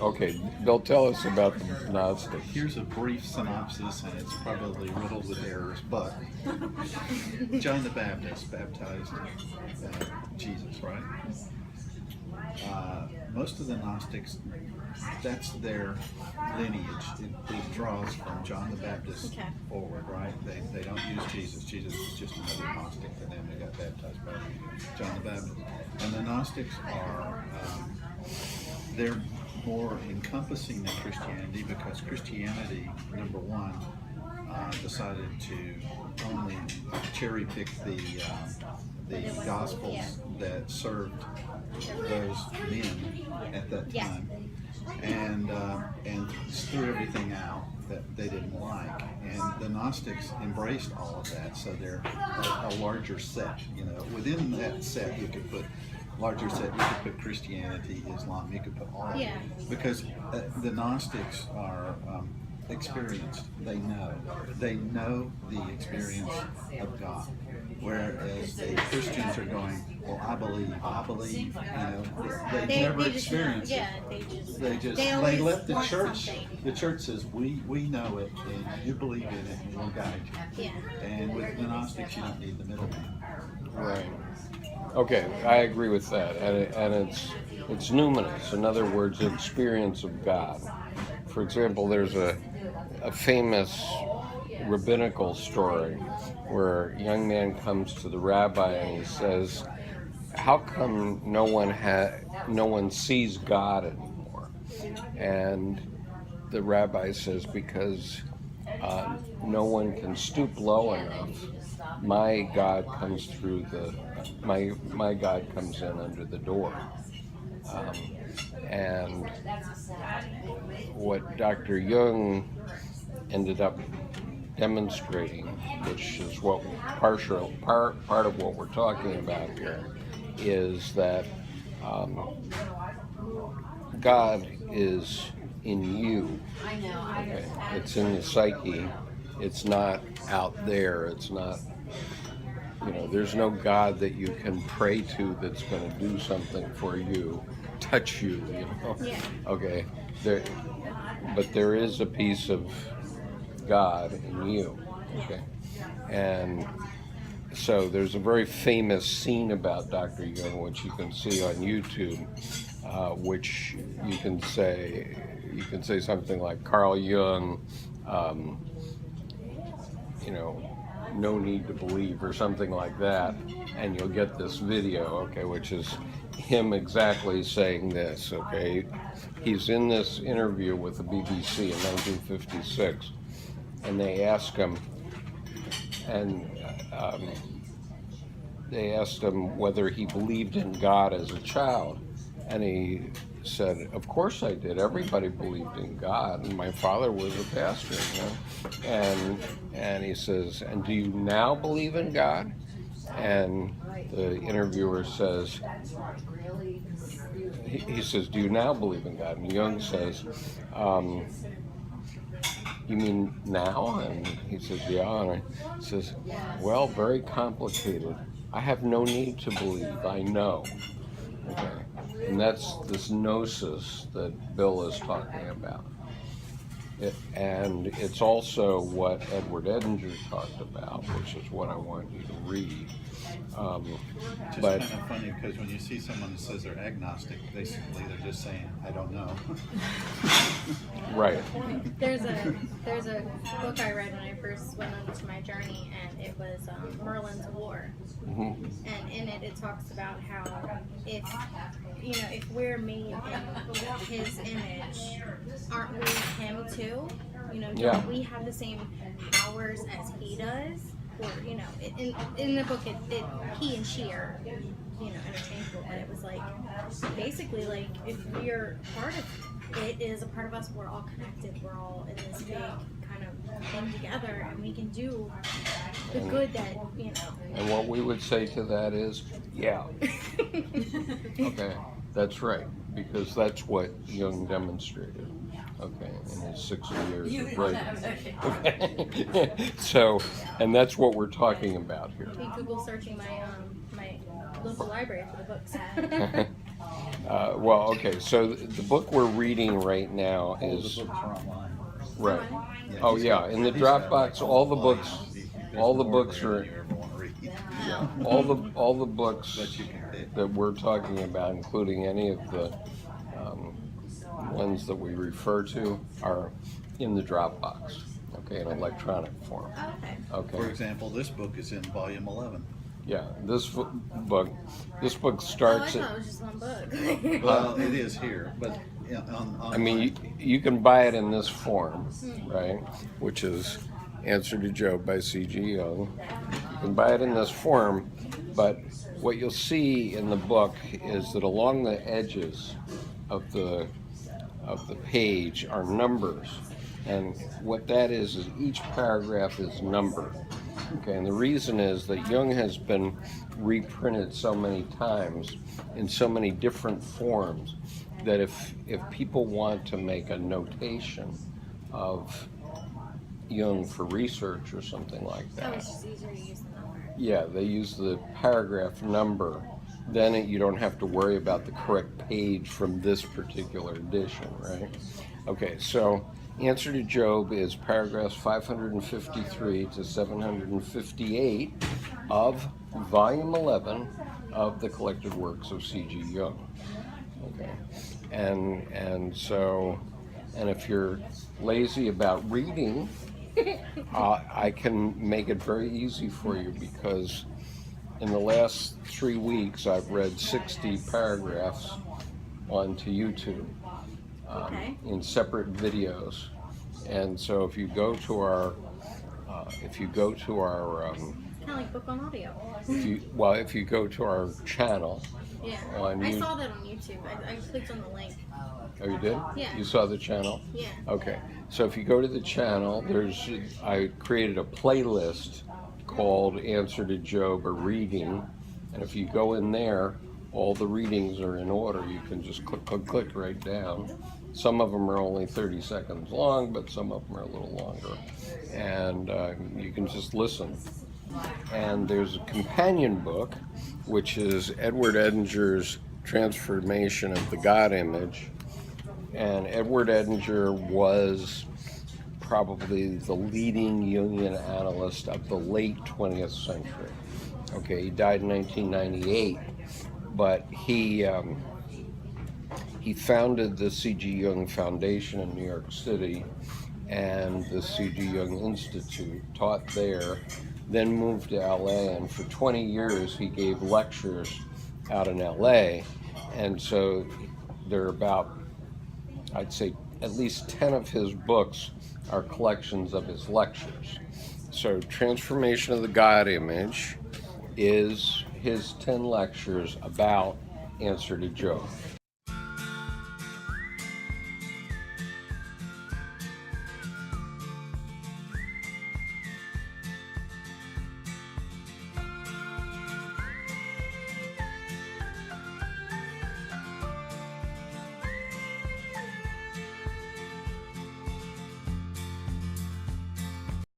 Okay, Bill, tell us about the Gnostics. Here's a brief synopsis, and it's probably riddled with errors, but John the Baptist baptized Jesus, right? Most of the Gnostics, that's their lineage. It draws from John the Baptist forward, right? They don't use Jesus. Jesus is just another Gnostic for them. They got baptized by John the Baptist. And the Gnostics are, they're more encompassing than Christianity, because Christianity, number one, decided to only cherry pick the Gospels that served those men at that time, and threw everything out that they didn't like. And the Gnostics embraced all of that, so they're a larger set. You know, within that set, you could put larger set. You could put Christianity, Islam. You could put all of it, because the Gnostics are experienced. They know the experience of God, whereas the Christians are going, well, I believe. You know, they never experienced it. They let the church. The church says, we know it, and you believe in it, and we'll guide you. And with the Gnostics, you don't need the middleman. Right. Okay, I agree with that, and it's numinous. In other words, the experience of God. For example, there's a famous rabbinical story where a young man comes to the rabbi and he says, "How come no one sees God anymore?" And the rabbi says, "Because no one can stoop low enough. My God comes through my God comes in under the door." And what Dr. Jung ended up demonstrating, which is what part of what we're talking about here, is that God is in you. Okay? It's in the psyche. It's not out there. It's not, there's no God that you can pray to that's going to do something for you, touch you, Okay. But there is a piece of God in you. Okay. And so there's a very famous scene about Dr. Jung, which you can see on YouTube, which you can say something like Carl Jung, no need to believe, or something like that, and you'll get this video, okay, which is him exactly saying this, okay. He's in this interview with the BBC in 1956, and they asked him, whether he believed in God as a child, and he said, "Of course I did. Everybody believed in God, and my father was a pastor." And he says, "And do you now believe in God?" And the interviewer says, he says, "Do you now believe in God?" And Jung says, "You mean now?" And he says, "Yeah." And he says, "Well, very complicated. I have no need to believe. I know." Okay. And that's this Gnosis that Bill is talking about. And it's also what Edward Edinger talked about, which is what I want you to read. It's kind of funny, because when you see someone that says they're agnostic, basically they're just saying, "I don't know." Right. There's a book I read when I first went on my journey, and it was Merlin's War. Mm-hmm. And in it talks about how if we're made in his image, aren't we him too? Don't we have the same powers as he does? Or in the book, he and she are interchangeable, but it was like basically like if we're part of it is a part of us, we're all connected, we're all in this big kind of thing together, and we can do the good that And what we would say to that is, yeah. Okay, that's right, because that's what Jung demonstrated. Okay, in his 60 years of writing. Okay. So, and that's what we're talking about here. Be Google searching my local library for the books. Well, okay. So the book we're reading right now All the is books are online. right. Yeah, Oh he's yeah, got- in the he's got, Dropbox, like, all the volume. books, There's all the more books there are, than you ever want to read. yeah, all the books But you can pick. that we're talking about, including any of the um, ones that we refer to, are in the Dropbox. Okay, in electronic form. Oh, okay. For Okay. example, this book is in volume 11. Yeah, book Oh, I starts thought at. it was just one book. Well, it is here, but on I mean, you can buy it in this form, right? Which is Answer to Job by C.G. Jung. You can buy it in this form, but what you'll see in the book is that along the edges of the page are numbers, and what that is each paragraph is numbered. Okay, and the reason is that Jung has been reprinted so many times in so many different forms that if people want to make a notation of Jung for research or something like So that, it's just easier to use the number. yeah, they use the paragraph number. Then you don't have to worry about the correct page from this particular edition, right? Okay, so Answer to Job is paragraphs 553 to 758 of volume 11 of the collected works of C.G. Jung. Okay, and so, and if you're lazy about reading, I can make it very easy for you, because in the last 3 weeks I've read 60 paragraphs onto YouTube Okay. in separate videos. And so if you go to our Kind of like book on audio. if you go to our channel Yeah. on I YouTube. saw that on YouTube. I clicked on the link. Oh, you did? Yeah. You saw the channel? Yeah. Okay. So if you go to the channel, I created a playlist called Answer to Job or Reading, and if you go in there, all the readings are in order. You can just click right down. Some of them are only 30 seconds long, but some of them are a little longer, and you can just listen. And there's a companion book, which is Edward Edinger's Transformation of the God Image. And Edward Edinger was probably the leading Jungian analyst of the late 20th century. Okay, he died in 1998, but he founded the C.G. Jung Foundation in New York City and the C.G. Jung Institute, taught there, then moved to L.A., and for 20 years he gave lectures out in L.A., and so there are about, I'd say, at least 10 of his books are collections of his lectures. So Transformation of the God Image is his 10 lectures about Answer to Job.